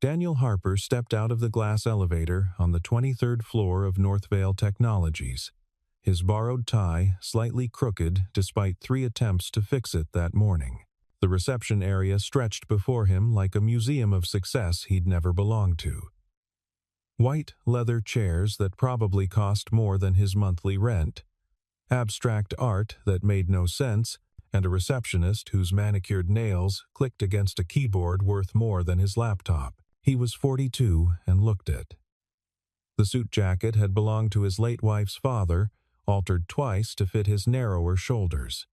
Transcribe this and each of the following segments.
Daniel Harper stepped out of the glass elevator on the 23rd floor of Northvale Technologies, his borrowed tie slightly crooked despite 3 attempts to fix it that morning. The reception area stretched before him like a museum of success he'd never belonged to. White leather chairs that probably cost more than his monthly rent, abstract art that made no sense, and a receptionist whose manicured nails clicked against a keyboard worth more than his laptop. He was 42 and looked it. The suit jacket had belonged to his late wife's father, altered twice to fit his narrower shoulders.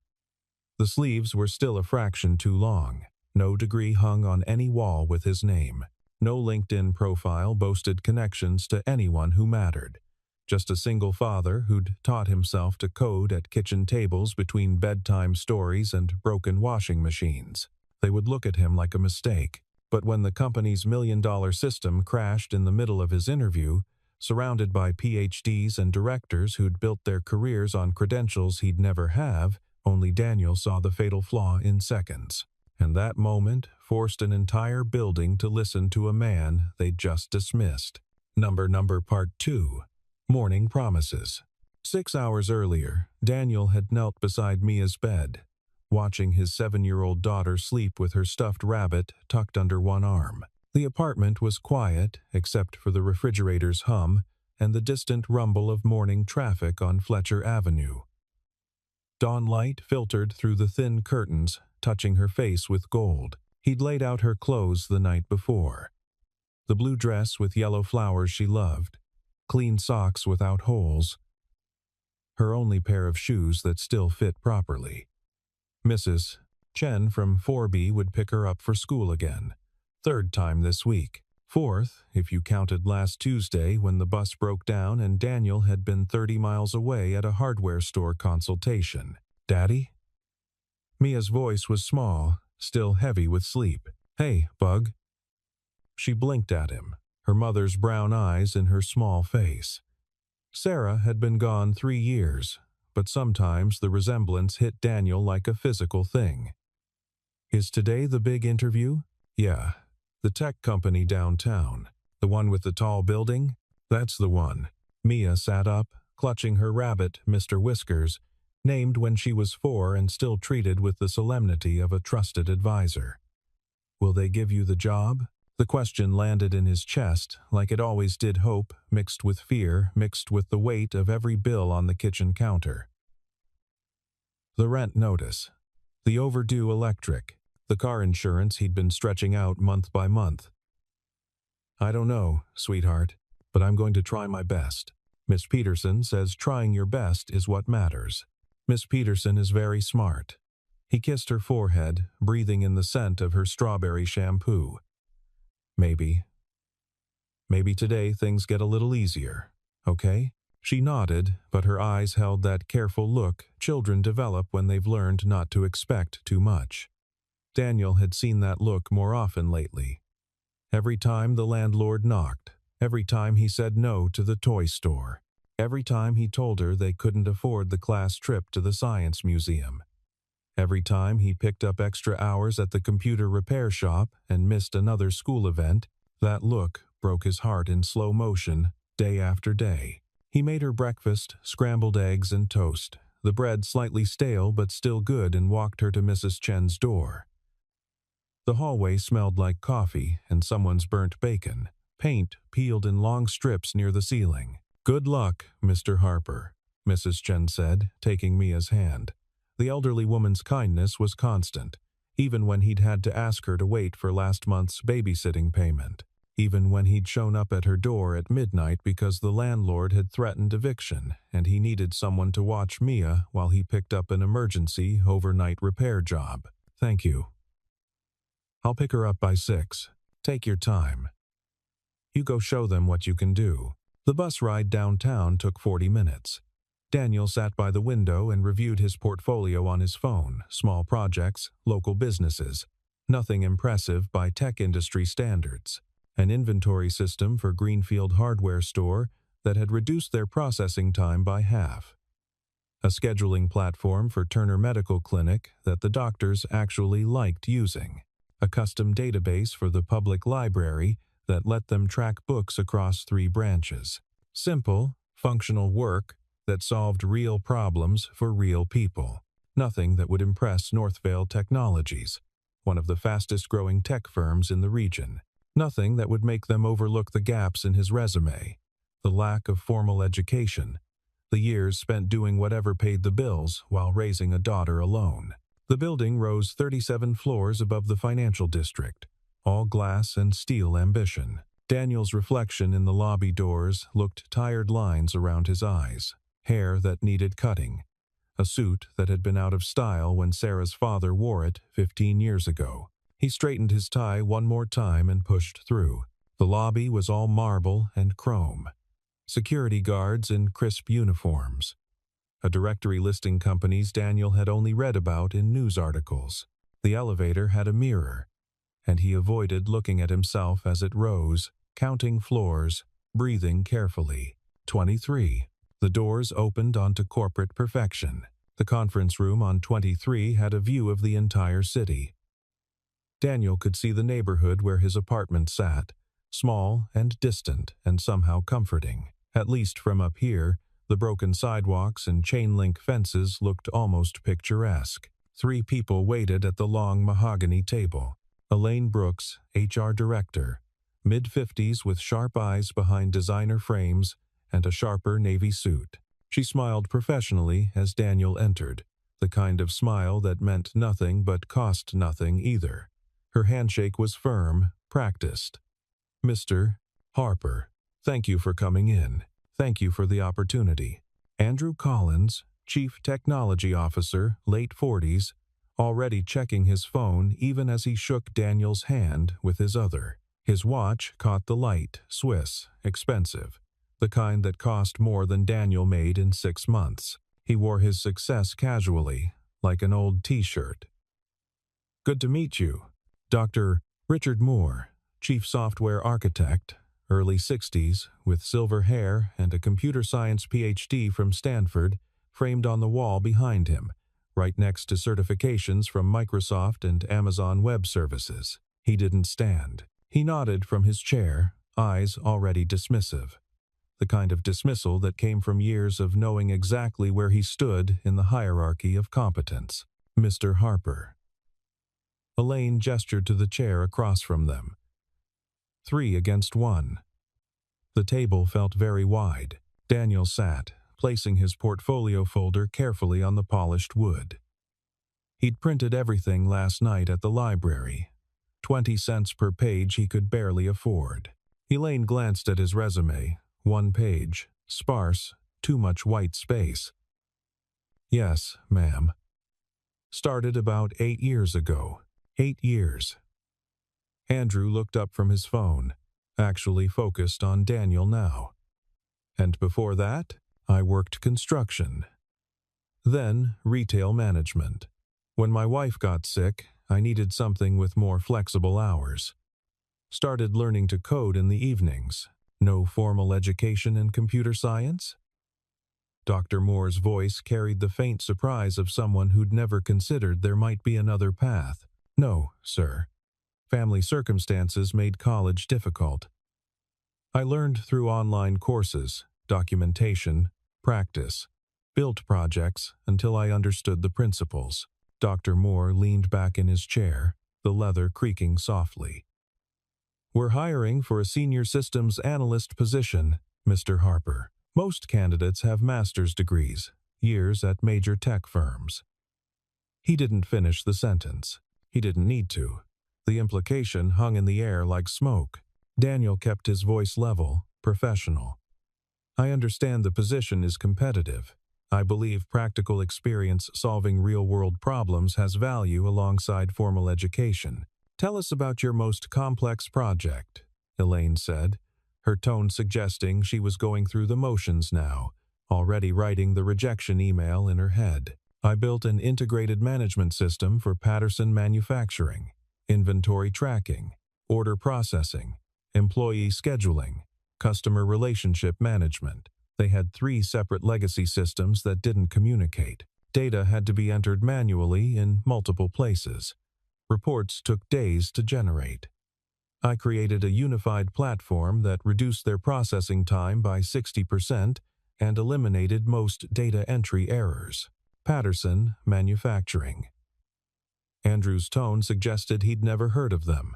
The sleeves were still a fraction too long. No degree hung on any wall with his name. No LinkedIn profile boasted connections to anyone who mattered. Just a single father who'd taught himself to code at kitchen tables between bedtime stories and broken washing machines. They would look at him like a mistake. But when the company's $1 million system crashed in the middle of his interview, surrounded by PhDs and directors who'd built their careers on credentials he'd never have, only Daniel saw the fatal flaw in seconds. And that moment forced an entire building to listen to a man they'd just dismissed. Part 2. Morning Promises. 6 hours earlier, Daniel had knelt beside Mia's bed, watching his 7-year-old daughter sleep with her stuffed rabbit tucked under one arm. The apartment was quiet, except for the refrigerator's hum and the distant rumble of morning traffic on Fletcher Avenue. Dawn light filtered through the thin curtains, touching her face with gold. He'd laid out her clothes the night before. The blue dress with yellow flowers she loved, clean socks without holes, her only pair of shoes that still fit properly. Mrs. Chen from 4B would pick her up for school again. 3rd time this week. 4th, if you counted last Tuesday when the bus broke down and Daniel had been 30 miles away at a hardware store consultation. Daddy? Mia's voice was small, still heavy with sleep. Hey, Bug. She blinked at him, her mother's brown eyes in her small face. Sarah had been gone 3 years, but sometimes the resemblance hit Daniel like a physical thing. Is today the big interview? Yeah. The tech company downtown. The one with the tall building? That's the one. Mia sat up, clutching her rabbit, Mr. Whiskers, named when she was 4 and still treated with the solemnity of a trusted advisor. Will they give you the job? The question landed in his chest, like it always did, hope, mixed with fear, mixed with the weight of every bill on the kitchen counter. The rent notice, the overdue electric, the car insurance he'd been stretching out month by month. I don't know, sweetheart, but I'm going to try my best. Miss Peterson says trying your best is what matters. Miss Peterson is very smart. He kissed her forehead, breathing in the scent of her strawberry shampoo. Maybe today things get a little easier, okay? She nodded, but her eyes held that careful look children develop when they've learned not to expect too much. Daniel had seen that look more often lately. Every time the landlord knocked, every time he said no to the toy store, every time he told her they couldn't afford the class trip to the science museum. Every time he picked up extra hours at the computer repair shop and missed another school event, that look broke his heart in slow motion, day after day. He made her breakfast, scrambled eggs and toast, the bread slightly stale but still good, and walked her to Mrs. Chen's door. The hallway smelled like coffee and someone's burnt bacon, paint peeled in long strips near the ceiling. Good luck, Mr. Harper, Mrs. Chen said, taking Mia's hand. The elderly woman's kindness was constant, even when he'd had to ask her to wait for last month's babysitting payment, even when he'd shown up at her door at midnight because the landlord had threatened eviction and he needed someone to watch Mia while he picked up an emergency overnight repair job. Thank you. I'll pick her up by 6. Take your time. You go show them what you can do. The bus ride downtown took 40 minutes. Daniel sat by the window and reviewed his portfolio on his phone, small projects, local businesses. Nothing impressive by tech industry standards. An inventory system for Greenfield Hardware Store that had reduced their processing time by half. A scheduling platform for Turner Medical Clinic that the doctors actually liked using. A custom database for the public library that let them track books across 3 branches. Simple, functional work that solved real problems for real people. Nothing that would impress Northvale Technologies, one of the fastest-growing tech firms in the region. Nothing that would make them overlook the gaps in his resume, the lack of formal education, the years spent doing whatever paid the bills while raising a daughter alone. The building rose 37 floors above the financial district, all glass and steel ambition. Daniel's reflection in the lobby doors looked tired lines around his eyes, hair that needed cutting, a suit that had been out of style when Sarah's father wore it 15 years ago. He straightened his tie one more time and pushed through. The lobby was all marble and chrome. Security guards in crisp uniforms. A directory listing companies Daniel had only read about in news articles. The elevator had a mirror, and he avoided looking at himself as it rose, counting floors, breathing carefully. 23. The doors opened onto corporate perfection. The conference room on 23 had a view of the entire city. Daniel could see the neighborhood where his apartment sat, small and distant and somehow comforting. At least from up here, the broken sidewalks and chain-link fences looked almost picturesque. 3 people waited at the long mahogany table. Elaine Brooks, HR director, mid-50s with sharp eyes behind designer frames and a sharper navy suit. She smiled professionally as Daniel entered, the kind of smile that meant nothing but cost nothing either. Her handshake was firm, practiced. "Mr. Harper, thank you for coming in. Thank you for the opportunity." Andrew Collins, Chief Technology Officer, late 40s, already checking his phone even as he shook Daniel's hand with his other. His watch caught the light, Swiss, expensive, the kind that cost more than Daniel made in 6 months. He wore his success casually, like an old t-shirt. "Good to meet you." Dr. Richard Moore, Chief Software Architect, early 60s, with silver hair and a computer science PhD from Stanford, framed on the wall behind him, right next to certifications from Microsoft and Amazon Web Services. He didn't stand. He nodded from his chair, eyes already dismissive. The kind of dismissal that came from years of knowing exactly where he stood in the hierarchy of competence. "Mr. Harper." Elaine gestured to the chair across from them. 3 against 1. The table felt very wide. Daniel sat, placing his portfolio folder carefully on the polished wood. He'd printed everything last night at the library. 20 cents per page he could barely afford. Elaine glanced at his resume. 1 page, sparse, too much white space. "Yes, ma'am. Started about 8 years ago. 8 years. Andrew looked up from his phone, actually focused on Daniel now. "And before that, I worked construction. Then retail management. When my wife got sick, I needed something with more flexible hours. Started learning to code in the evenings. No formal education in computer science?" Dr. Moore's voice carried the faint surprise of someone who'd never considered there might be another path. "No, sir. Family circumstances made college difficult. I learned through online courses, documentation, practice, built projects until I understood the principles." Dr. Moore leaned back in his chair, the leather creaking softly. "We're hiring for a senior systems analyst position, Mr. Harper. Most candidates have master's degrees, years at major tech firms." He didn't finish the sentence. He didn't need to. The implication hung in the air like smoke. Daniel kept his voice level, professional. "I understand the position is competitive. I believe practical experience solving real-world problems has value alongside formal education. Tell us about your most complex project," Elaine said, her tone suggesting she was going through the motions now, already writing the rejection email in her head. "I built an integrated management system for Patterson Manufacturing, inventory tracking, order processing, employee scheduling, customer relationship management. They had 3 separate legacy systems that didn't communicate. Data had to be entered manually in multiple places. Reports took days to generate. I created a unified platform that reduced their processing time by 60% and eliminated most data entry errors. Patterson Manufacturing. Andrew's tone suggested he'd never heard of them.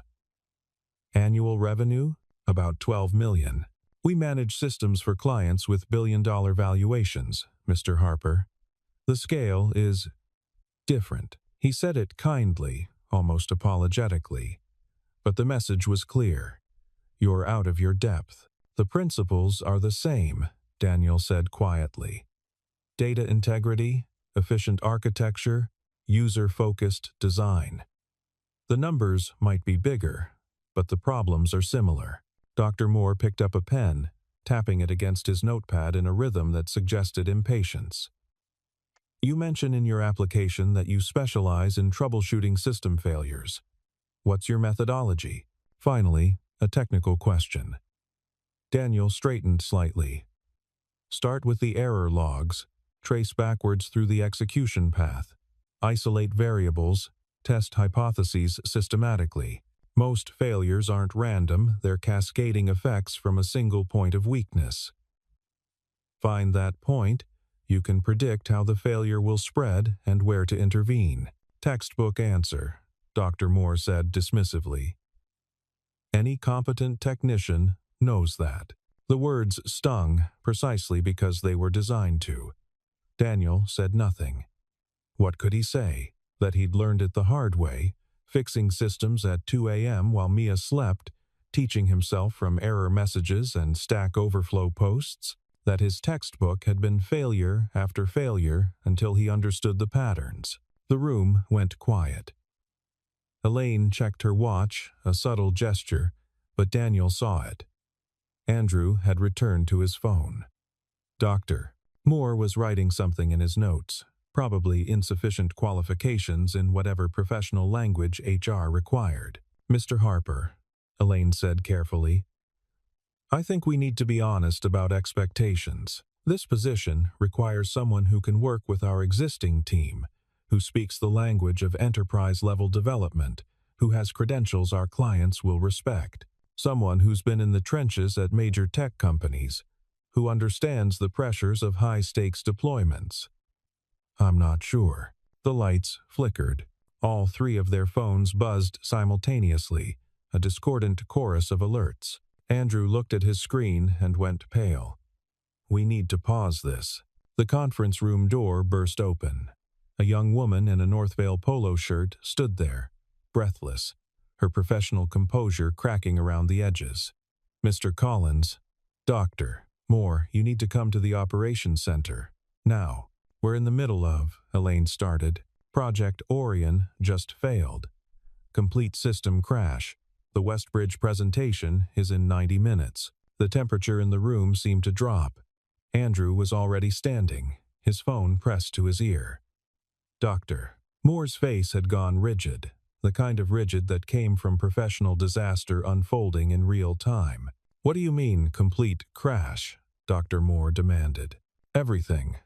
Annual revenue? About 12 million. We manage systems for clients with billion-dollar valuations, Mr. Harper. The scale is different. He said it kindly, almost apologetically. But the message was clear. You're out of your depth. The principles are the same, Daniel said quietly. Data integrity, efficient architecture, user-focused design. The numbers might be bigger, but the problems are similar. Dr. Moore picked up a pen, tapping it against his notepad in a rhythm that suggested impatience. You mention in your application that you specialize in troubleshooting system failures. What's your methodology? Finally, a technical question. Daniel straightened slightly. Start with the error logs, trace backwards through the execution path, isolate variables, test hypotheses systematically. Most failures aren't random, they're cascading effects from a single point of weakness. Find that point, you can predict how the failure will spread and where to intervene. Textbook answer, Dr. Moore said dismissively. Any competent technician knows that. The words stung precisely because they were designed to. Daniel said nothing. What could he say? That he'd learned it the hard way, fixing systems at 2 a.m. while Mia slept, teaching himself from error messages and Stack Overflow posts? That his textbook had been failure after failure until he understood the patterns? The room went quiet. Elaine checked her watch, a subtle gesture, but Daniel saw it. Andrew had returned to his phone. Dr. Moore was writing something in his notes, probably insufficient qualifications in whatever professional language HR required. Mr. Harper, Elaine said carefully, I think we need to be honest about expectations. This position requires someone who can work with our existing team, who speaks the language of enterprise-level development, who has credentials our clients will respect, someone who's been in the trenches at major tech companies, who understands the pressures of high-stakes deployments. I'm not sure. The lights flickered. All three of their phones buzzed simultaneously, a discordant chorus of alerts. Andrew looked at his screen and went pale. We need to pause this. The conference room door burst open. A young woman in a Northvale polo shirt stood there, breathless, her professional composure cracking around the edges. Mr. Collins, Dr. Moore, you need to come to the operations center. Now. We're in the middle of, Elaine started. Project Orion just failed. Complete system crash. The Westbridge presentation is in 90 minutes. The temperature in the room seemed to drop. Andrew was already standing, his phone pressed to his ear. Dr. Moore's face had gone rigid, the kind of rigid that came from professional disaster unfolding in real time. What do you mean, complete crash? Dr. Moore demanded. Everything.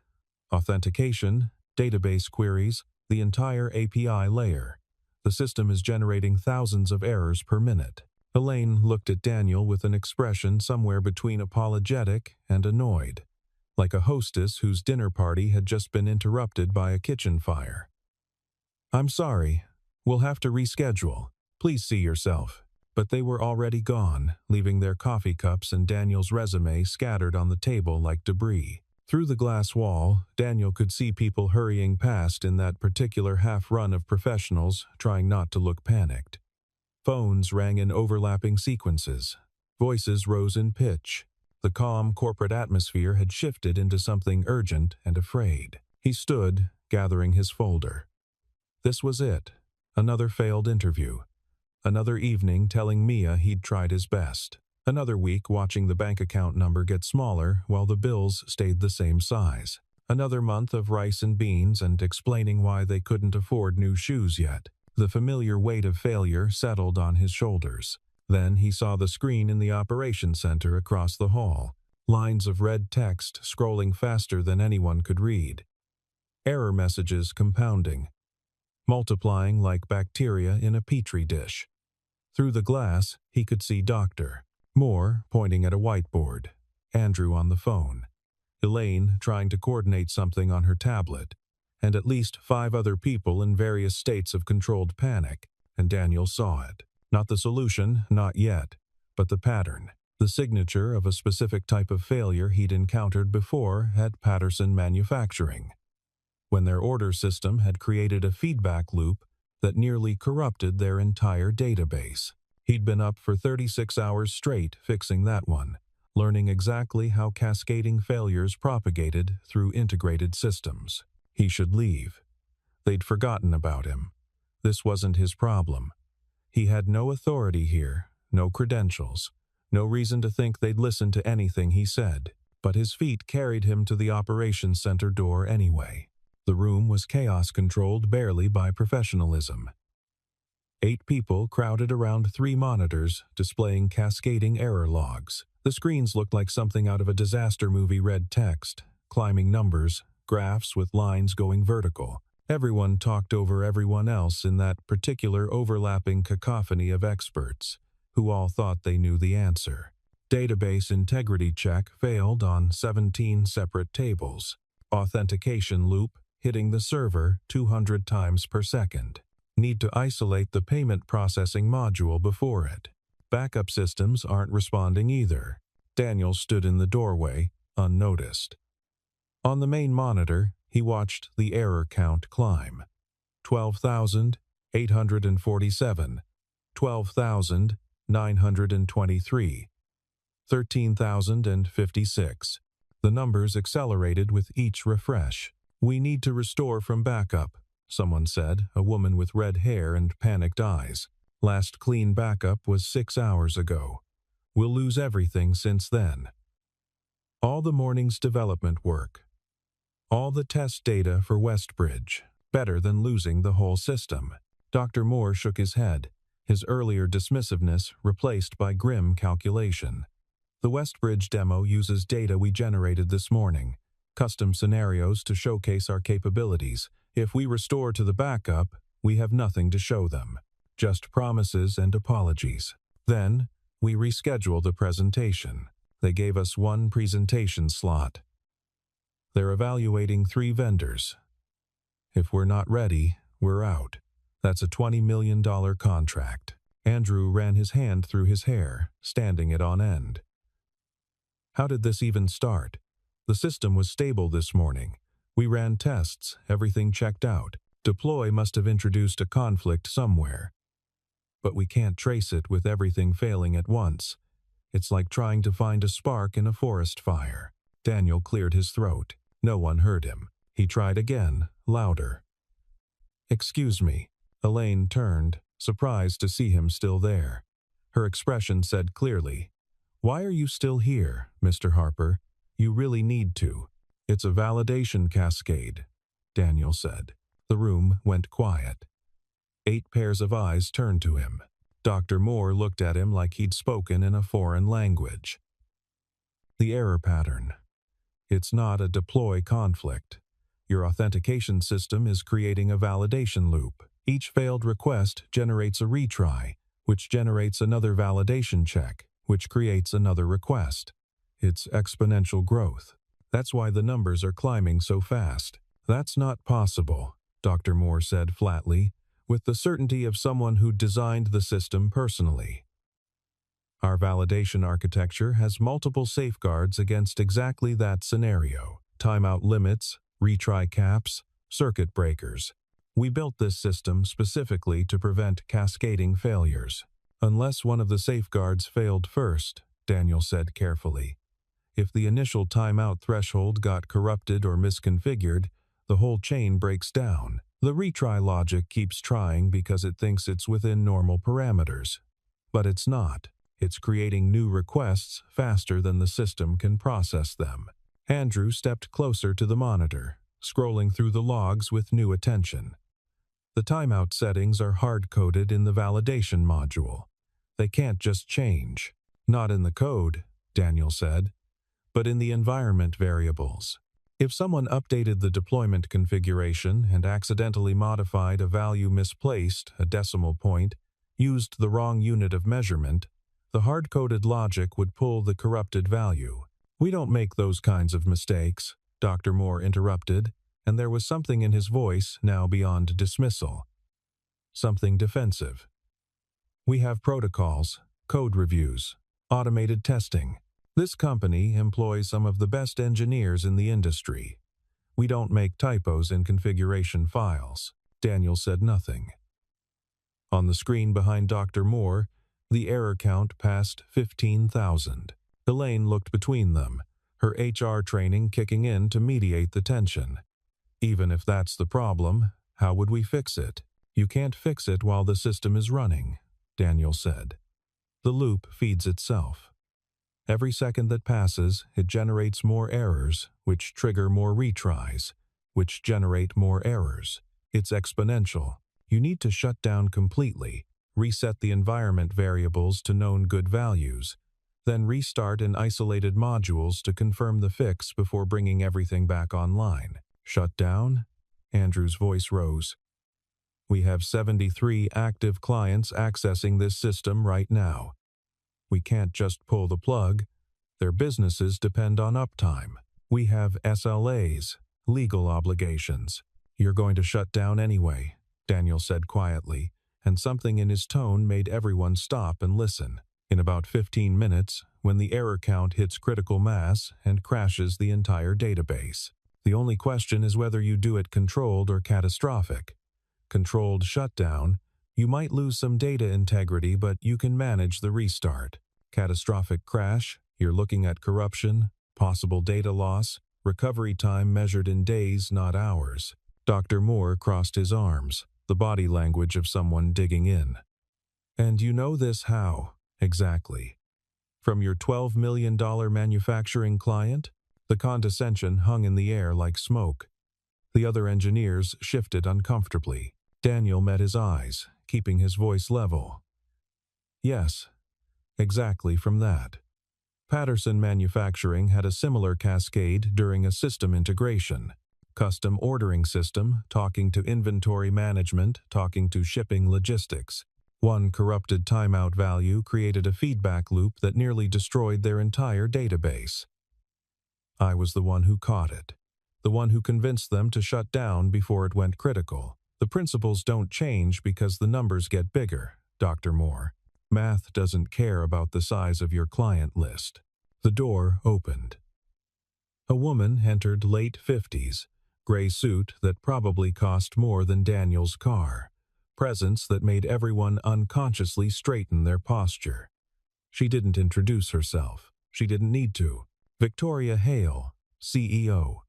Authentication, database queries, the entire API layer. The system is generating thousands of errors per minute. Elaine looked at Daniel with an expression somewhere between apologetic and annoyed, like a hostess whose dinner party had just been interrupted by a kitchen fire. I'm sorry. We'll have to reschedule. Please see yourself. But they were already gone, leaving their coffee cups and Daniel's resume scattered on the table like debris. Through the glass wall, Daniel could see people hurrying past in that particular half-run of professionals trying not to look panicked. Phones rang in overlapping sequences. Voices rose in pitch. The calm corporate atmosphere had shifted into something urgent and afraid. He stood, gathering his folder. This was it. Another failed interview. Another evening telling Mia he'd tried his best. Another week watching the bank account number get smaller while the bills stayed the same size. Another month of rice and beans and explaining why they couldn't afford new shoes yet. The familiar weight of failure settled on his shoulders. Then he saw the screen in the operations center across the hall. Lines of red text scrolling faster than anyone could read. Error messages compounding. Multiplying like bacteria in a petri dish. Through the glass, he could see Dr. Moore pointing at a whiteboard, Andrew on the phone, Elaine trying to coordinate something on her tablet, and at least 5 other people in various states of controlled panic, and Daniel saw it. Not the solution, not yet, but the pattern, the signature of a specific type of failure he'd encountered before at Patterson Manufacturing, when their order system had created a feedback loop that nearly corrupted their entire database. He'd been up for 36 hours straight fixing that one, learning exactly how cascading failures propagated through integrated systems. He should leave. They'd forgotten about him. This wasn't his problem. He had no authority here, no credentials, no reason to think they'd listen to anything he said, but his feet carried him to the operations center door anyway. The room was chaos-controlled barely by professionalism. 8 people crowded around 3 monitors displaying cascading error logs. The screens looked like something out of a disaster movie. Red text, climbing numbers, graphs with lines going vertical. Everyone talked over everyone else in that particular overlapping cacophony of experts, who all thought they knew the answer. Database integrity check failed on 17 separate tables. Authentication loop hitting the server 200 times per second. Need to isolate the payment processing module before it. Backup systems aren't responding either. Daniel stood in the doorway, unnoticed. On the main monitor, he watched the error count climb. 12,847, 12,923, 13,056. The numbers accelerated with each refresh. "We need to restore from backup," someone said, a woman with red hair and panicked eyes. "Last clean backup was 6 hours ago. We'll lose everything since then." All the morning's development work. All the test data for Westbridge. Better than losing the whole system. Dr. Moore shook his head, his earlier dismissiveness replaced by grim calculation. "The Westbridge demo uses data we generated this morning. Custom scenarios to showcase our capabilities. If we restore to the backup, we have nothing to show them. Just promises and apologies. Then, we reschedule the presentation. They gave us 1 presentation slot. They're evaluating 3 vendors. If we're not ready, we're out. That's a $20 million contract." Andrew ran his hand through his hair, standing it on end. "How did this even start? The system was stable this morning. We ran tests, everything checked out. Deploy must have introduced a conflict somewhere. But we can't trace it with everything failing at once. It's like trying to find a spark in a forest fire." Daniel cleared his throat. No one heard him. He tried again, louder. "Excuse me." Elaine turned, surprised to see him still there. Her expression said clearly, "Why are you still here, Mr. Harper? You really need to." "It's a validation cascade," Daniel said. The room went quiet. 8 pairs of eyes turned to him. Dr. Moore looked at him like he'd spoken in a foreign language. "The error pattern. It's not a deploy conflict. Your authentication system is creating a validation loop. Each failed request generates a retry, which generates another validation check, which creates another request. It's exponential growth. That's why the numbers are climbing so fast." "That's not possible," Dr. Moore said flatly, with the certainty of someone who'd designed the system personally. "Our validation architecture has multiple safeguards against exactly that scenario. Timeout limits, retry caps, circuit breakers. We built this system specifically to prevent cascading failures. Unless one of the safeguards failed first," Daniel said carefully. "If the initial timeout threshold got corrupted or misconfigured, the whole chain breaks down. The retry logic keeps trying because it thinks it's within normal parameters. But it's not. It's creating new requests faster than the system can process them." Andrew stepped closer to the monitor, scrolling through the logs with new attention. "The timeout settings are hard-coded in the validation module. They can't just change." "Not in the code," Daniel said, "but in the environment variables. If someone updated the deployment configuration and accidentally modified a value misplaced a decimal point, used the wrong unit of measurement, the hard-coded logic would pull the corrupted value. "We don't make those kinds of mistakes," Dr. Moore interrupted, and there was something in his voice now beyond dismissal. Something defensive. "We have protocols, code reviews, automated testing. This company employs some of the best engineers in the industry. We don't make typos in configuration files." Daniel said nothing. On the screen behind Dr. Moore, the error count passed 15,000. Elaine looked between them, her HR training kicking in to mediate the tension. "Even if that's the problem, how would we fix it?" "You can't fix it while the system is running," Daniel said. "The loop feeds itself. Every second that passes, it generates more errors, which trigger more retries, which generate more errors. It's exponential. You need to shut down completely, reset the environment variables to known good values, then restart in isolated modules to confirm the fix before bringing everything back online." "Shut down?" Andrew's voice rose. "We have 73 active clients accessing this system right now. We can't just pull the plug. Their businesses depend on uptime. We have SLAs, legal obligations." "You're going to shut down anyway," Daniel said quietly, and something in his tone made everyone stop and listen. "In about 15 minutes, when the error count hits critical mass and crashes the entire database. The only question is whether you do it controlled or catastrophic. Controlled shutdown, you might lose some data integrity, but you can manage the restart. Catastrophic crash, you're looking at corruption, possible data loss, recovery time measured in days, not hours." Dr. Moore crossed his arms, the body language of someone digging in. "And you know this how, exactly? From your $12 million manufacturing client?" The condescension hung in the air like smoke. The other engineers shifted uncomfortably. Daniel met his eyes, keeping his voice level. "Yes, exactly from that. Patterson Manufacturing had a similar cascade during a system integration. Custom ordering system, talking to inventory management, talking to shipping logistics. One corrupted timeout value created a feedback loop that nearly destroyed their entire database. I was the one who caught it, the one who convinced them to shut down before it went critical. The principles don't change because the numbers get bigger, Dr. Moore. Math doesn't care about the size of your client list." The door opened. A woman entered, late 50s, gray suit that probably cost more than Daniel's car, presence that made everyone unconsciously straighten their posture. She didn't introduce herself. She didn't need to. Victoria Hale, CEO.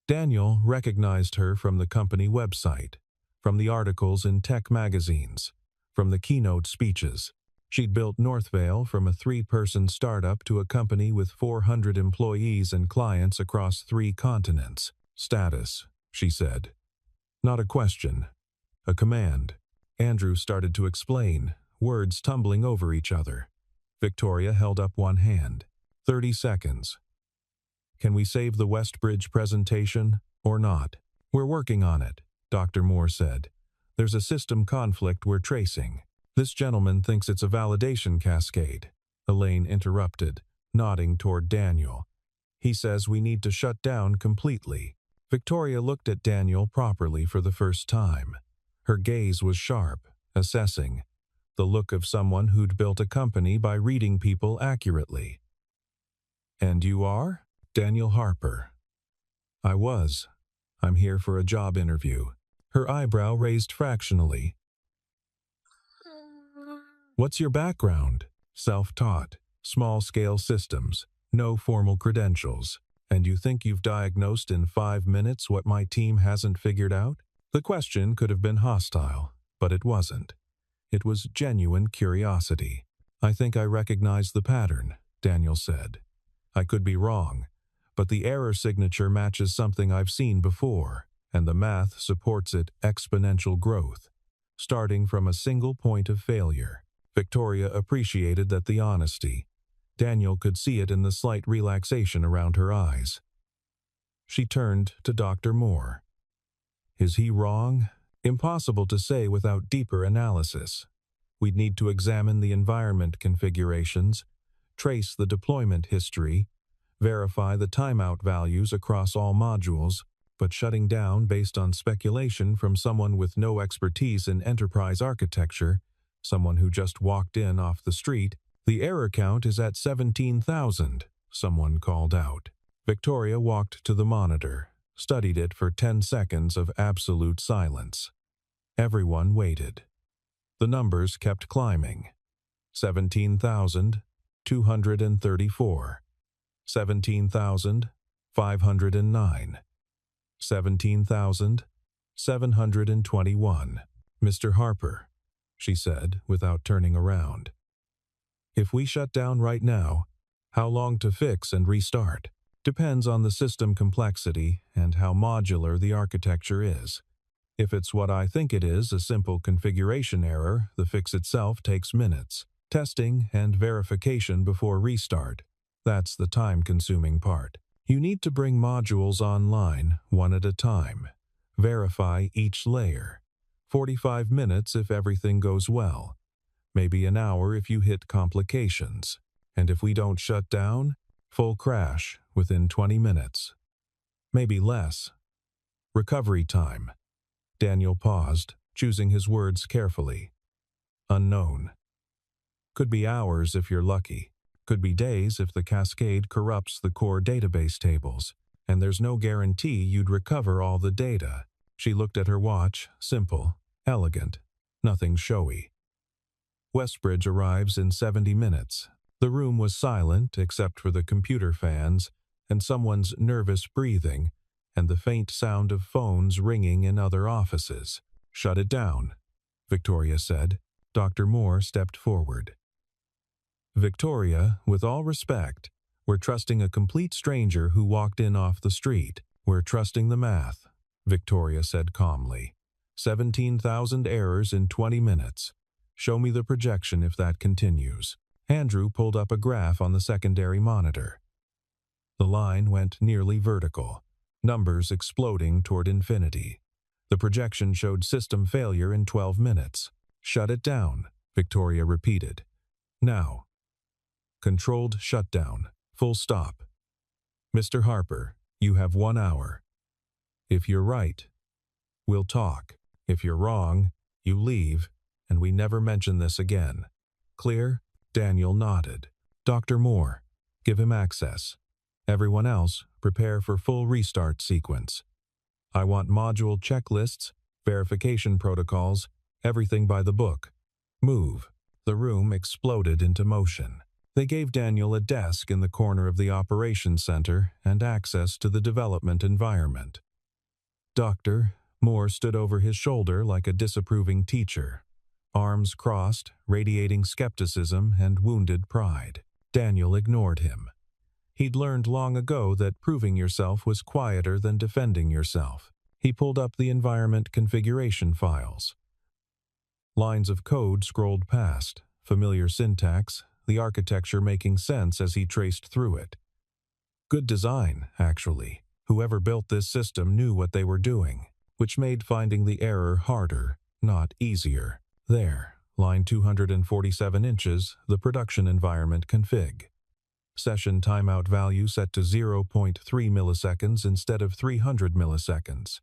Daniel recognized her from the company website, from the articles in tech magazines, from the keynote speeches. She'd built Northvale from a 3-person startup to a company with 400 employees and clients across 3 continents. "Status," she said. "Not a question. A command." Andrew started to explain, words tumbling over each other. Victoria held up one hand. 30 seconds. "Can we save the Westbridge presentation, or not?" "We're working on it," Dr. Moore said. "There's a system conflict we're tracing." "This gentleman thinks it's a validation cascade," Elaine interrupted, nodding toward Daniel. "He says we need to shut down completely." Victoria looked at Daniel properly for the first time. Her gaze was sharp, assessing, the look of someone who'd built a company by reading people accurately. "And you are?" "Daniel Harper." "I was. I'm here for a job interview." Her eyebrow raised fractionally. "What's your background?" "Self-taught. Small-scale systems. No formal credentials. And you think you've diagnosed in 5 minutes what my team hasn't figured out?" The question could have been hostile, but it wasn't. It was genuine curiosity. "I think I recognize the pattern," Daniel said. "I could be wrong, but the error signature matches something I've seen before, and the math supports it: exponential growth, starting from a single point of failure." Victoria appreciated the honesty. Daniel could see it in the slight relaxation around her eyes. She turned to Dr. Moore. "Is he wrong?" "Impossible to say without deeper analysis," We'd need to examine the environment configurations, trace the deployment history, verify the timeout values across all modules, but shutting down based on speculation from someone with no expertise in enterprise architecture, someone who just walked in off the street, the error count is at 17,000, someone called out. Victoria walked to the monitor, studied it for 10 seconds of absolute silence. Everyone waited. The numbers kept climbing. 17,234. 17,509. 17,721. Mr. Harper, she said without turning around. If we shut down right now, how long to fix and restart? Depends on the system complexity and how modular the architecture is. If it's what I think it is, a simple configuration error, the fix itself takes minutes. Testing and verification before restart. That's the time-consuming part. You need to bring modules online, one at a time. Verify each layer. 45 minutes if everything goes well. Maybe an hour if you hit complications. And if we don't shut down, full crash within 20 minutes. Maybe less. Recovery time. Daniel paused, choosing his words carefully. Unknown. Could be hours if you're lucky. Could be days if the cascade corrupts the core database tables, and there's no guarantee you'd recover all the data. She looked at her watch, simple, elegant, nothing showy. Westbridge arrives in 70 minutes. The room was silent except for the computer fans and someone's nervous breathing and the faint sound of phones ringing in other offices. Shut it down, Victoria said. Dr. Moore stepped forward. Victoria, with all respect, we're trusting a complete stranger who walked in off the street. We're trusting the math, Victoria said calmly. 17,000 errors in 20 minutes. Show me the projection if that continues. Andrew pulled up a graph on the secondary monitor. The line went nearly vertical, numbers exploding toward infinity. The projection showed system failure in 12 minutes. Shut it down, Victoria repeated. Now. Controlled shutdown. Full stop. Mr. Harper, you have 1 hour. If you're right, we'll talk. If you're wrong, you leave, and we never mention this again. Clear? Daniel nodded. Dr. Moore, give him access. Everyone else, prepare for full restart sequence. I want module checklists, verification protocols, everything by the book. Move. The room exploded into motion. They gave Daniel a desk in the corner of the operations center and access to the development environment. Dr. Moore stood over his shoulder like a disapproving teacher, arms crossed, radiating skepticism and wounded pride. Daniel ignored him. He'd learned long ago that proving yourself was quieter than defending yourself. He pulled up the environment configuration files. Lines of code scrolled past, familiar syntax, the architecture making sense as he traced through it. Good design, actually. Whoever built this system knew what they were doing, which made finding the error harder, not easier. There, line 247 inches, the production environment config. Session timeout value set to 0.3 milliseconds instead of 300 milliseconds.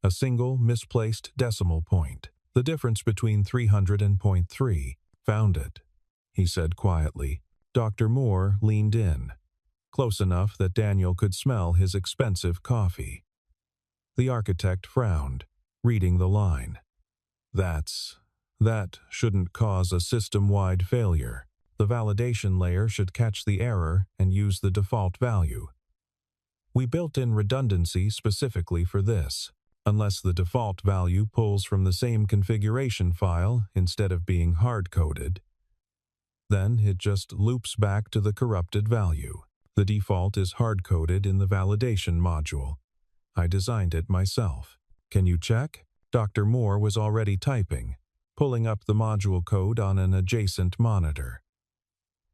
A single misplaced decimal point. The difference between 300 and .3. Found it, he said quietly. Dr. Moore leaned in, close enough that Daniel could smell his expensive coffee. The architect frowned, reading the line. That shouldn't cause a system-wide failure. The validation layer should catch the error and use the default value. We built in redundancy specifically for this. Unless the default value pulls from the same configuration file instead of being hard-coded, then it just loops back to the corrupted value. The default is hard-coded in the validation module. I designed it myself. Can you check? Dr. Moore was already typing, pulling up the module code on an adjacent monitor.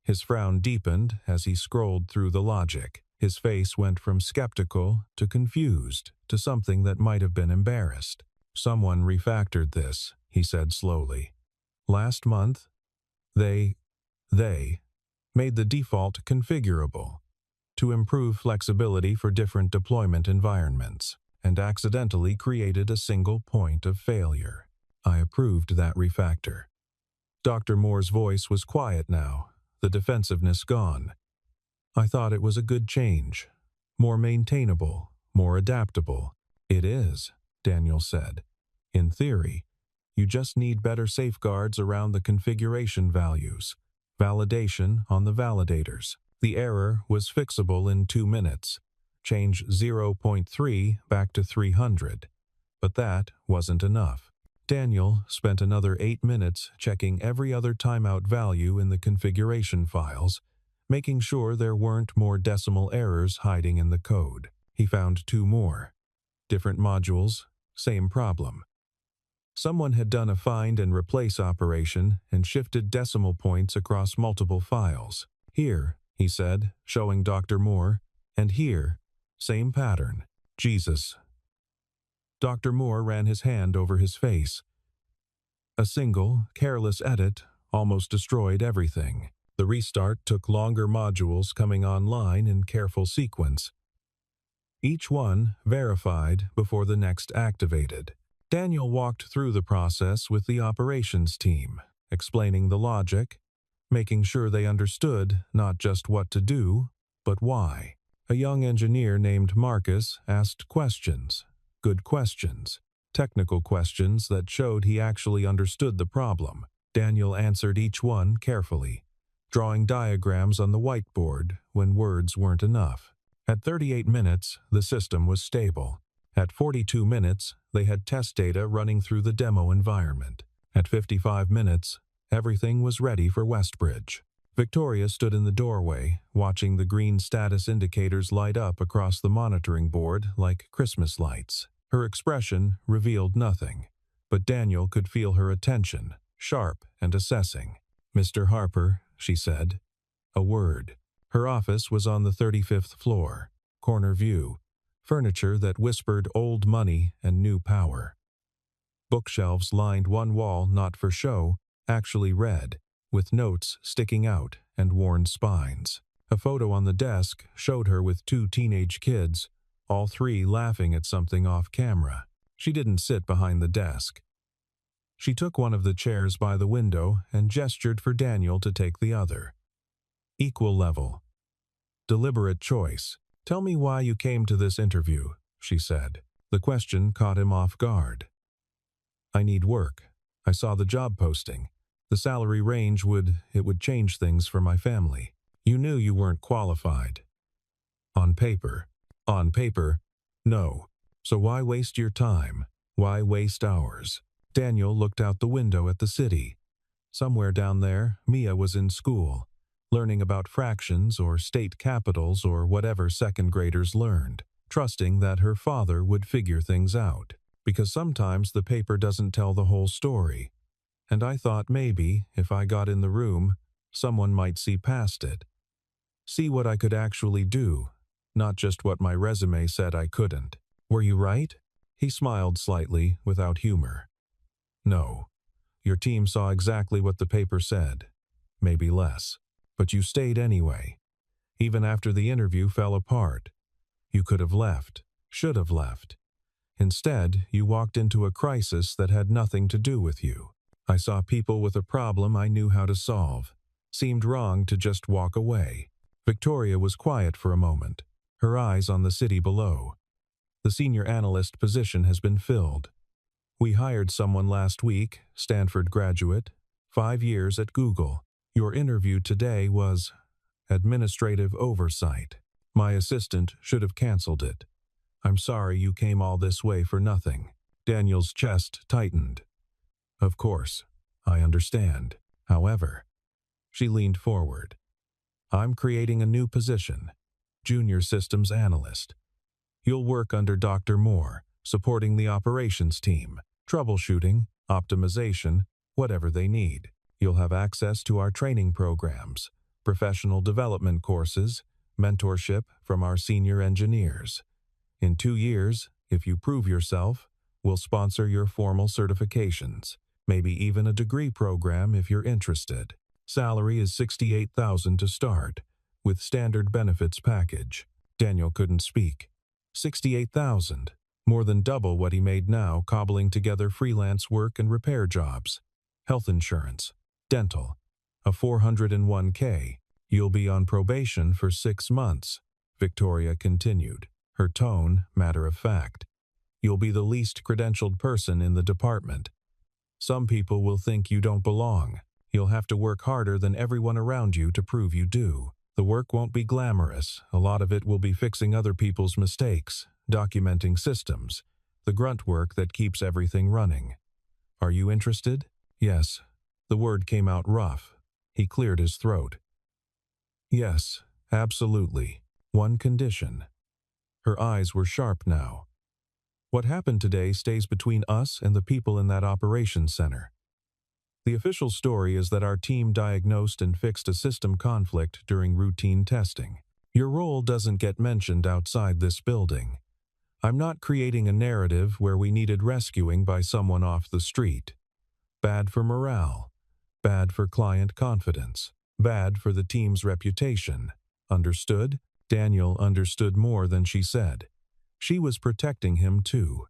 His frown deepened as he scrolled through the logic. His face went from skeptical to confused to something that might have been embarrassed. Someone refactored this, he said slowly. Last month, they made the default configurable to improve flexibility for different deployment environments and accidentally created a single point of failure. I approved that refactor. Dr. Moore's voice was quiet now, the defensiveness gone. I thought it was a good change. More maintainable, more adaptable. It is, Daniel said. In theory, you just need better safeguards around the configuration values. Validation on the validators. The error was fixable in 2 minutes. Change 0.3 back to 300. But that wasn't enough. Daniel spent another 8 minutes checking every other timeout value in the configuration files, making sure there weren't more decimal errors hiding in the code. He found 2 more. Different modules, same problem. Someone had done a find and replace operation and shifted decimal points across multiple files. Here, he said, showing Dr. Moore, and here, same pattern. Jesus. Dr. Moore ran his hand over his face. A single, careless edit almost destroyed everything. The restart took longer modules coming online in careful sequence. Each one verified before the next activated. Daniel walked through the process with the operations team, explaining the logic, making sure they understood not just what to do, but why. A young engineer named Marcus asked questions, good questions, technical questions that showed he actually understood the problem. Daniel answered each one carefully, drawing diagrams on the whiteboard when words weren't enough. At 38 minutes, the system was stable. At 42 minutes, they had test data running through the demo environment. At 55 minutes, everything was ready for Westbridge. Victoria stood in the doorway, watching the green status indicators light up across the monitoring board like Christmas lights. Her expression revealed nothing, but Daniel could feel her attention, sharp and assessing. "Mr. Harper," she said. A word. Her office was on the 35th floor, corner view, furniture that whispered old money and new power. Bookshelves lined one wall not for show, actually read, with notes sticking out and worn spines. A photo on the desk showed her with 2 teenage kids, all 3 laughing at something off camera. She didn't sit behind the desk. She took one of the chairs by the window and gestured for Daniel to take the other. Equal level. Deliberate choice. "Tell me why you came to this interview," she said. The question caught him off guard. "I need work. I saw the job posting. The salary range would change things for my family. You knew you weren't qualified." On paper. On paper, no. So why waste your time? Why waste ours? Daniel looked out the window at the city. Somewhere down there, Mia was in school, learning about fractions or state capitals or whatever second graders learned, trusting that her father would figure things out. Because sometimes the paper doesn't tell the whole story. And I thought maybe, if I got in the room, someone might see past it. See what I could actually do, not just what my resume said I couldn't. Were you right? He smiled slightly, without humor. No. Your team saw exactly what the paper said. Maybe less. But you stayed anyway. Even after the interview fell apart. You could have left. Should have left. Instead, you walked into a crisis that had nothing to do with you. I saw people with a problem I knew how to solve. Seemed wrong to just walk away. Victoria was quiet for a moment, her eyes on the city below. The senior analyst position has been filled. We hired someone last week, Stanford graduate, 5 years at Google. Your interview today was administrative oversight. My assistant should have canceled it. I'm sorry you came all this way for nothing. Daniel's chest tightened. Of course, I understand. However, she leaned forward. I'm creating a new position, junior systems analyst. You'll work under Dr. Moore, supporting the operations team, troubleshooting, optimization, whatever they need. You'll have access to our training programs, professional development courses, mentorship from our senior engineers. In 2 years, if you prove yourself, we'll sponsor your formal certifications. maybe even a degree program if you're interested. Salary is $68,000 to start, with standard benefits package. Daniel couldn't speak. $68,000, more than double what he made now cobbling together freelance work and repair jobs. Health insurance, dental, a 401k. You'll be on probation for 6 months, Victoria continued, her tone matter of fact. You'll be the least credentialed person in the department. Some people will think you don't belong. You'll have to work harder than everyone around you to prove you do. The work won't be glamorous. A lot of it will be fixing other people's mistakes, documenting systems, the grunt work that keeps everything running. Are you interested? Yes. The word came out rough. He cleared his throat. Yes, absolutely. One condition. Her eyes were sharp now. What happened today stays between us and the people in that operations center. The official story is that our team diagnosed and fixed a system conflict during routine testing. Your role doesn't get mentioned outside this building. I'm not creating a narrative where we needed rescuing by someone off the street. Bad for morale. Bad for client confidence. Bad for the team's reputation. Understood? Daniel understood more than she said. She was protecting him too.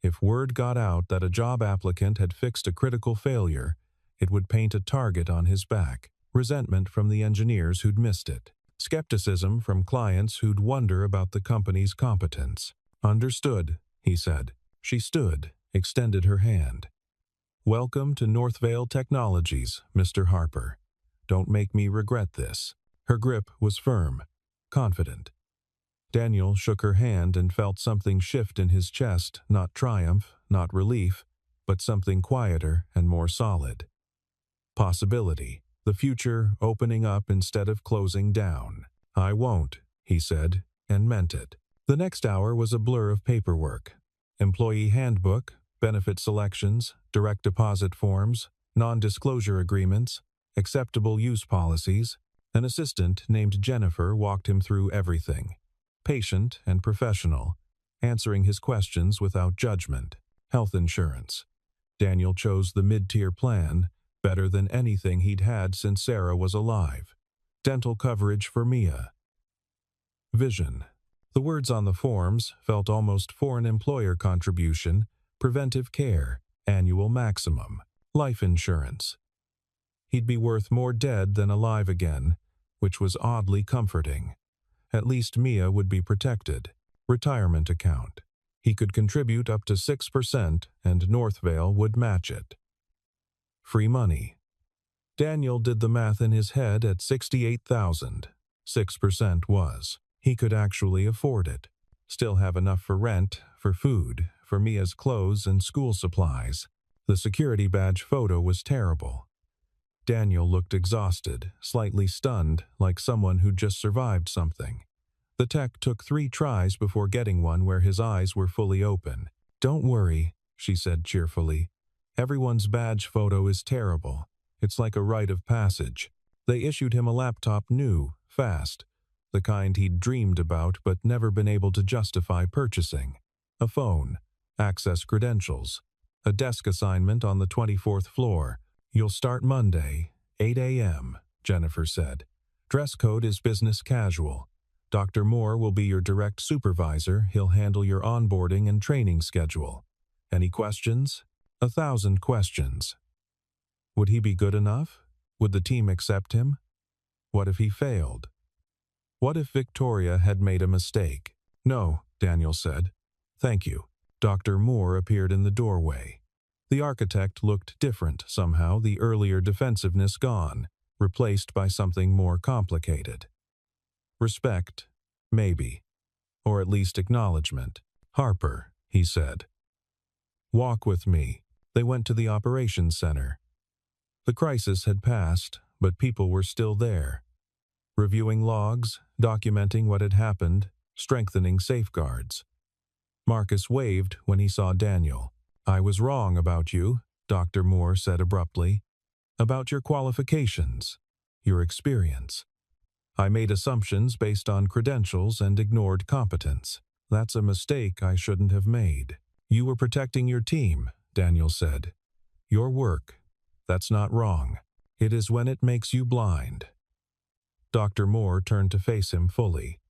If word got out that a job applicant had fixed a critical failure, it would paint a target on his back. Resentment from the engineers who'd missed it. Skepticism from clients who'd wonder about the company's competence. Understood, he said. She stood, extended her hand. Welcome to Northvale Technologies, Mr. Harper. Don't make me regret this. Her grip was firm, confident. Daniel shook her hand and felt something shift in his chest, not triumph, not relief, but something quieter and more solid. Possibility. The future opening up instead of closing down. I won't, he said, and meant it. The next hour was a blur of paperwork. Employee handbook, benefit selections, direct deposit forms, non-disclosure agreements, acceptable use policies. An assistant named Jennifer walked him through everything. Patient and professional, answering his questions without judgment. Health insurance. Daniel chose the mid-tier plan, better than anything he'd had since Sarah was alive. Dental coverage for Mia. Vision. The words on the forms felt almost for an employer contribution, preventive care, annual maximum, life insurance. He'd be worth more dead than alive again, which was oddly comforting. At least Mia would be protected. Retirement account. He could contribute up to 6% and Northvale would match it. Free money. Daniel did the math in his head at $68,000. 6% was. He could actually afford it. Still have enough for rent, for food, for Mia's clothes and school supplies. The security badge photo was terrible. Daniel looked exhausted, slightly stunned, like someone who'd just survived something. The tech took 3 tries before getting one where his eyes were fully open. Don't worry, she said cheerfully. Everyone's badge photo is terrible. It's like a rite of passage. They issued him a laptop new, fast, the kind he'd dreamed about but never been able to justify purchasing. A phone, access credentials, a desk assignment on the 24th floor. You'll start Monday, 8 a.m., Jennifer said. Dress code is business casual. Dr. Moore will be your direct supervisor. He'll handle your onboarding and training schedule. Any questions? 1,000 questions. Would he be good enough? Would the team accept him? What if he failed? What if Victoria had made a mistake? No, Daniel said. Thank you. Dr. Moore appeared in the doorway. The architect looked different somehow, the earlier defensiveness gone, replaced by something more complicated. Respect, maybe, or at least acknowledgement. Harper, he said. Walk with me. They went to the operations center. The crisis had passed, but people were still there. Reviewing logs, documenting what had happened, strengthening safeguards. Marcus waved when he saw Daniel. I was wrong about you, Dr. Moore said abruptly. About your qualifications, your experience. I made assumptions based on credentials and ignored competence. That's a mistake I shouldn't have made. You were protecting your team, Daniel said. Your work. That's not wrong. It is when it makes you blind. Dr. Moore turned to face him fully.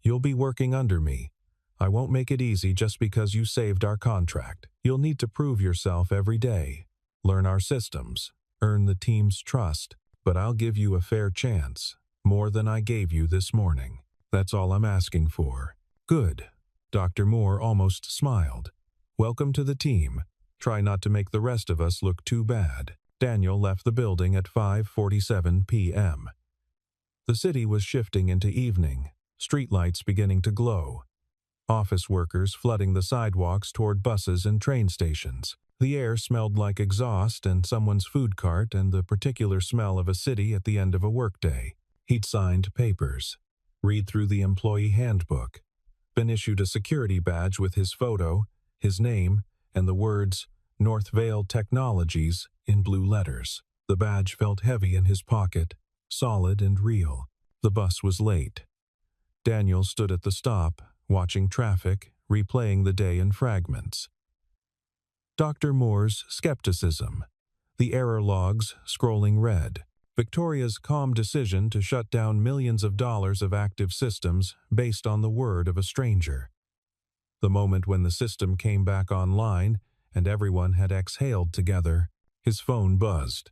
You'll be working under me. I won't make it easy just because you saved our contract. You'll need to prove yourself every day. Learn our systems. Earn the team's trust. But I'll give you a fair chance. More than I gave you this morning. That's all I'm asking for. Good. Dr. Moore almost smiled. Welcome to the team. Try not to make the rest of us look too bad. Daniel left the building at 5:47 p.m. The city was shifting into evening, streetlights beginning to glow. Office workers flooding the sidewalks toward buses and train stations. The air smelled like exhaust and someone's food cart and the particular smell of a city at the end of a workday. He'd signed papers, read through the employee handbook, been issued a security badge with his photo, his name, and the words Northvale Technologies in blue letters. The badge felt heavy in his pocket, solid and real. The bus was late. Daniel stood at the stop, watching traffic, replaying the day in fragments. Dr. Moore's skepticism. The error logs scrolling red. Victoria's calm decision to shut down millions of dollars of active systems based on the word of a stranger. The moment when the system came back online and everyone had exhaled together, his phone buzzed.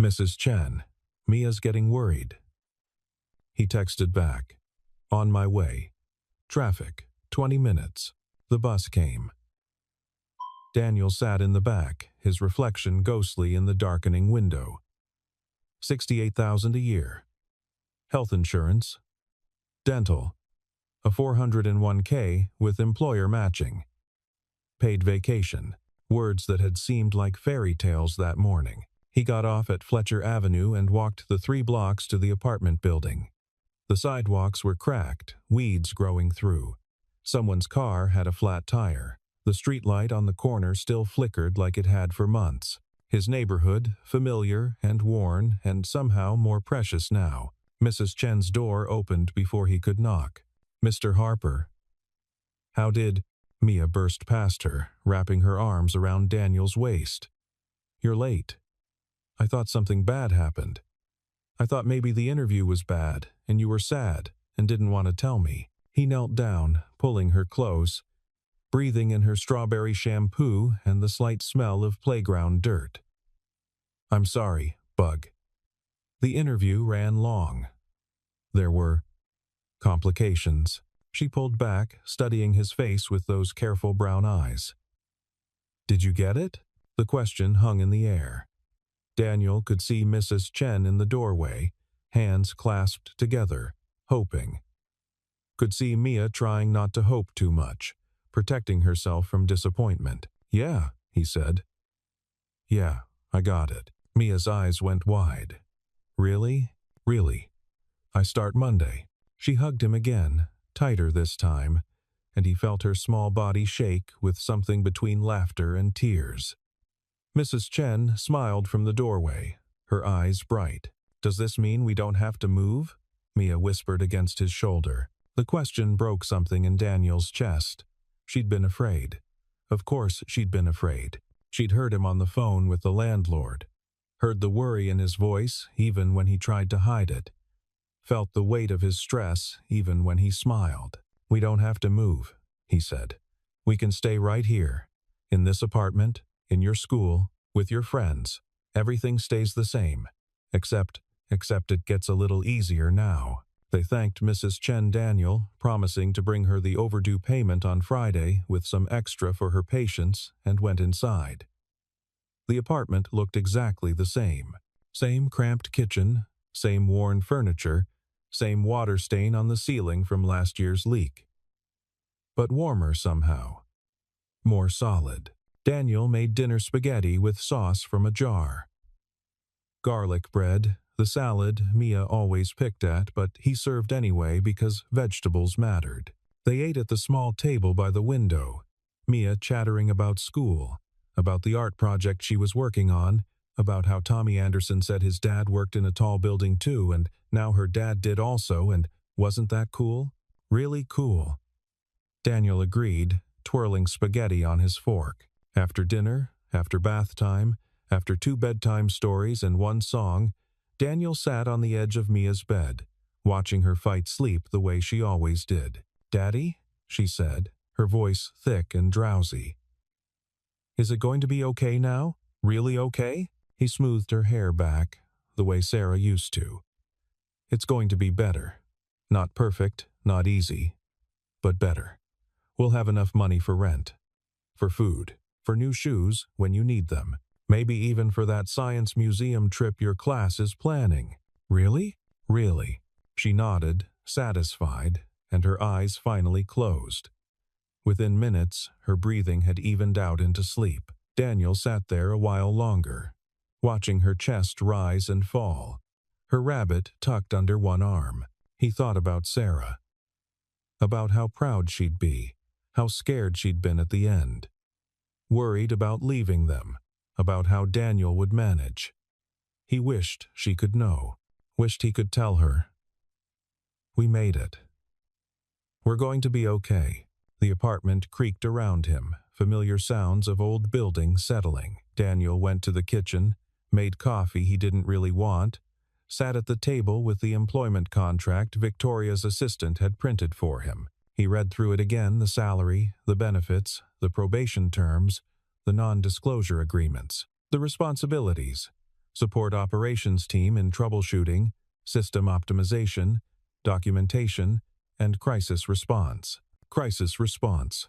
Mrs. Chen, Mia's getting worried. He texted back. On my way. Traffic, 20 minutes. The bus came. Daniel sat in the back, his reflection ghostly in the darkening window. $68,000 a year. Health insurance. Dental. A 401k with employer matching. Paid vacation. Words that had seemed like fairy tales that morning. He got off at Fletcher Avenue and walked the 3 blocks to the apartment building. The sidewalks were cracked, weeds growing through. Someone's car had a flat tire. The streetlight on the corner still flickered like it had for months. His neighborhood, familiar and worn and somehow more precious now. Mrs. Chen's door opened before he could knock. Mr. Harper. How did... Mia burst past her, wrapping her arms around Daniel's waist. You're late. I thought something bad happened. I thought maybe the interview was bad, and you were sad, and didn't want to tell me. He knelt down, pulling her close, breathing in her strawberry shampoo and the slight smell of playground dirt. I'm sorry, Bug. The interview ran long. There were complications. She pulled back, studying his face with those careful brown eyes. Did you get it? The question hung in the air. Daniel could see Mrs. Chen in the doorway, hands clasped together, hoping. Could see Mia trying not to hope too much, protecting herself from disappointment. Yeah, he said. Yeah, I got it. Mia's eyes went wide. Really? Really? I start Monday. She hugged him again, tighter this time, and he felt her small body shake with something between laughter and tears. Mrs. Chen smiled from the doorway, her eyes bright. Does this mean we don't have to move? Mia whispered against his shoulder. The question broke something in Daniel's chest. She'd been afraid. Of course she'd been afraid. She'd heard him on the phone with the landlord. Heard the worry in his voice even when he tried to hide it. Felt the weight of his stress even when he smiled. We don't have to move, he said. We can stay right here. In this apartment, in your school, with your friends. Everything stays the same. Except it gets a little easier now. They thanked Mrs. Chen Daniel, promising to bring her the overdue payment on Friday with some extra for her patients, and went inside. The apartment looked exactly the same. Same cramped kitchen, same worn furniture, same water stain on the ceiling from last year's leak. But warmer somehow. More solid. Daniel made dinner spaghetti with sauce from a jar. Garlic bread, the salad Mia always picked at, but he served anyway because vegetables mattered. They ate at the small table by the window, Mia chattering about school, about the art project she was working on, about how Tommy Anderson said his dad worked in a tall building too, and now her dad did also, and wasn't that cool? Really cool. Daniel agreed, twirling spaghetti on his fork. After dinner, after bath time, after 2 bedtime stories and 1 song, Daniel sat on the edge of Mia's bed, watching her fight sleep the way she always did. "Daddy?" she said, her voice thick and drowsy. "Is it going to be okay now? Really okay?" He smoothed her hair back, the way Sarah used to. "It's going to be better. Not perfect, not easy, but better. We'll have enough money for rent, for food, for new shoes when you need them. Maybe even for that science museum trip your class is planning." "Really?" "Really." She nodded, satisfied, and her eyes finally closed. Within minutes, her breathing had evened out into sleep. Daniel sat there a while longer, watching her chest rise and fall, her rabbit tucked under one arm. He thought about Sarah, about how proud she'd be, how scared she'd been at the end, worried about leaving them, about how Daniel would manage. He wished she could know, wished he could tell her. "We made it. We're going to be okay." The apartment creaked around him, familiar sounds of old buildings settling. Daniel went to the kitchen, made coffee he didn't really want, sat at the table with the employment contract Victoria's assistant had printed for him. He read through it again, the salary, the benefits, the probation terms, the non-disclosure agreements, the responsibilities, support operations team in troubleshooting, system optimization, documentation, and crisis response. Crisis response.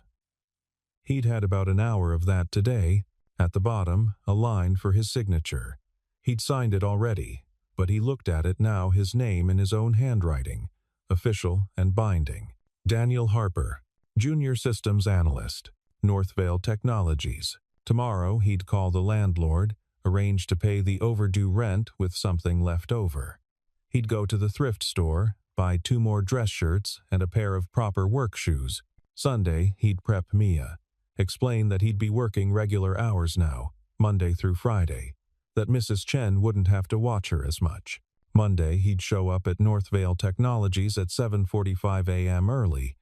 He'd had about an hour of that today. At the bottom, a line for his signature. He'd signed it already, but he looked at it now, his name in his own handwriting, official and binding. Daniel Harper, Junior Systems Analyst, Northvale Technologies. Tomorrow he'd call the landlord, arrange to pay the overdue rent with something left over. He'd go to the thrift store, buy 2 more dress shirts and a pair of proper work shoes. Sunday, he'd prep Mia, explain that he'd be working regular hours now, Monday through Friday, that Mrs. Chen wouldn't have to watch her as much. Monday, he'd show up at Northvale Technologies at 7:45 a.m. early,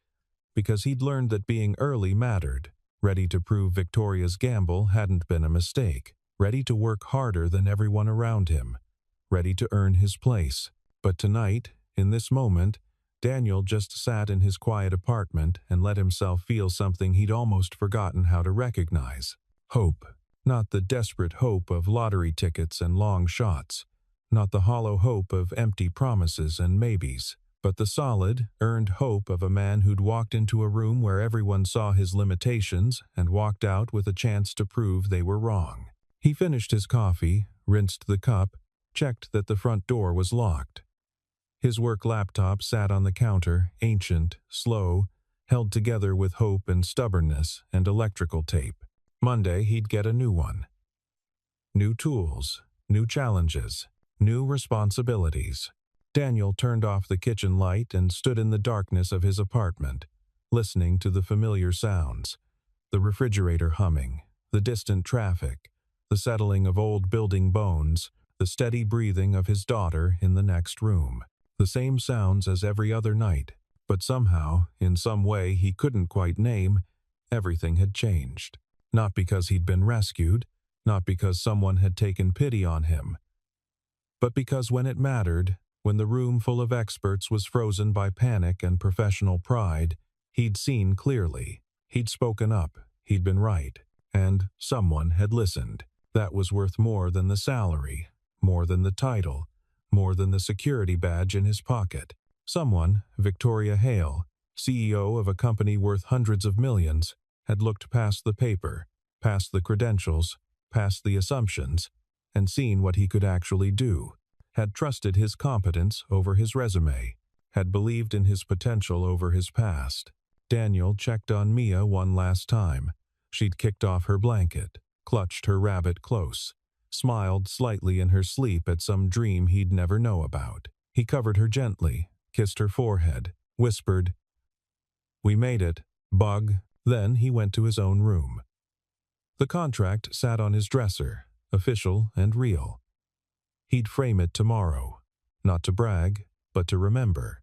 because he'd learned that being early mattered, ready to prove Victoria's gamble hadn't been a mistake, ready to work harder than everyone around him, ready to earn his place. But tonight, in this moment, Daniel just sat in his quiet apartment and let himself feel something he'd almost forgotten how to recognize. Hope. Not the desperate hope of lottery tickets and long shots, not the hollow hope of empty promises and maybes, but the solid, earned hope of a man who'd walked into a room where everyone saw his limitations and walked out with a chance to prove they were wrong. He finished his coffee, rinsed the cup, checked that the front door was locked. His work laptop sat on the counter, ancient, slow, held together with hope and stubbornness and electrical tape. Monday, he'd get a new one. New tools, new challenges, new responsibilities. Daniel turned off the kitchen light and stood in the darkness of his apartment, listening to the familiar sounds, the refrigerator humming, the distant traffic, the settling of old building bones, the steady breathing of his daughter in the next room. The same sounds as every other night, but somehow, in some way he couldn't quite name, everything had changed. Not because he'd been rescued, not because someone had taken pity on him, but because when it mattered, when the room full of experts was frozen by panic and professional pride, he'd seen clearly. He'd spoken up, he'd been right, and someone had listened. That was worth more than the salary, more than the title, more than the security badge in his pocket. Someone, Victoria Hale, CEO of a company worth hundreds of millions, had looked past the paper, past the credentials, past the assumptions, and seen what he could actually do, had trusted his competence over his resume, had believed in his potential over his past. Daniel checked on Mia one last time. She'd kicked off her blanket, clutched her rabbit close, smiled slightly in her sleep at some dream he'd never know about. He covered her gently, kissed her forehead, whispered, "We made it, bug." Then he went to his own room. The contract sat on his dresser, official and real. He'd frame it tomorrow, not to brag, but to remember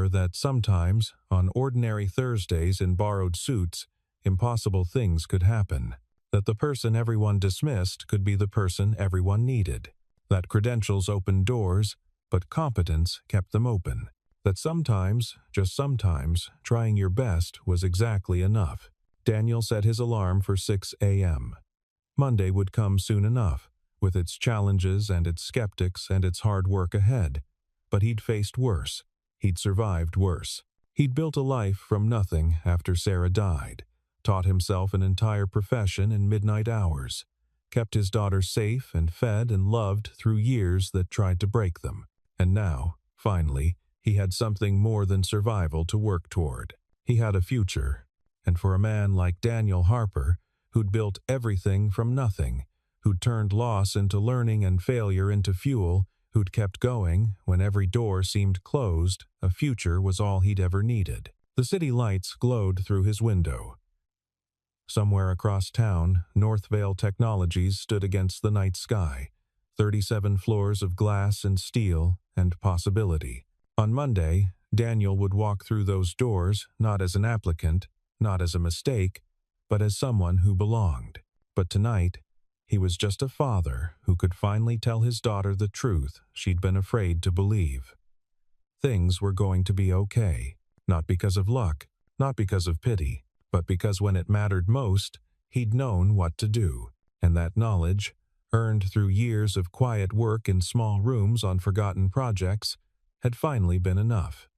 that sometimes, on ordinary Thursdays in borrowed suits, impossible things could happen, That the person everyone dismissed could be the person everyone needed. That credentials opened doors, but competence kept them open. That sometimes, just sometimes, trying your best was exactly enough. Daniel set his alarm for 6 a.m. Monday would come soon enough, with its challenges and its skeptics and its hard work ahead. But he'd faced worse. He'd survived worse. He'd built a life from nothing after Sarah died, taught himself an entire profession in midnight hours, kept his daughter safe and fed and loved through years that tried to break them. And now, finally, he had something more than survival to work toward. He had a future. And for a man like Daniel Harper, who'd built everything from nothing, who'd turned loss into learning and failure into fuel, who'd kept going when every door seemed closed, a future was all he'd ever needed. The city lights glowed through his window. Somewhere across town, Northvale Technologies stood against the night sky, 37 floors of glass and steel and possibility. On Monday, Daniel would walk through those doors not as an applicant, not as a mistake, but as someone who belonged. But tonight, he was just a father who could finally tell his daughter the truth she'd been afraid to believe. Things were going to be okay, not because of luck, not because of pity, but because when it mattered most, he'd known what to do. And that knowledge, earned through years of quiet work in small rooms on forgotten projects, had finally been enough.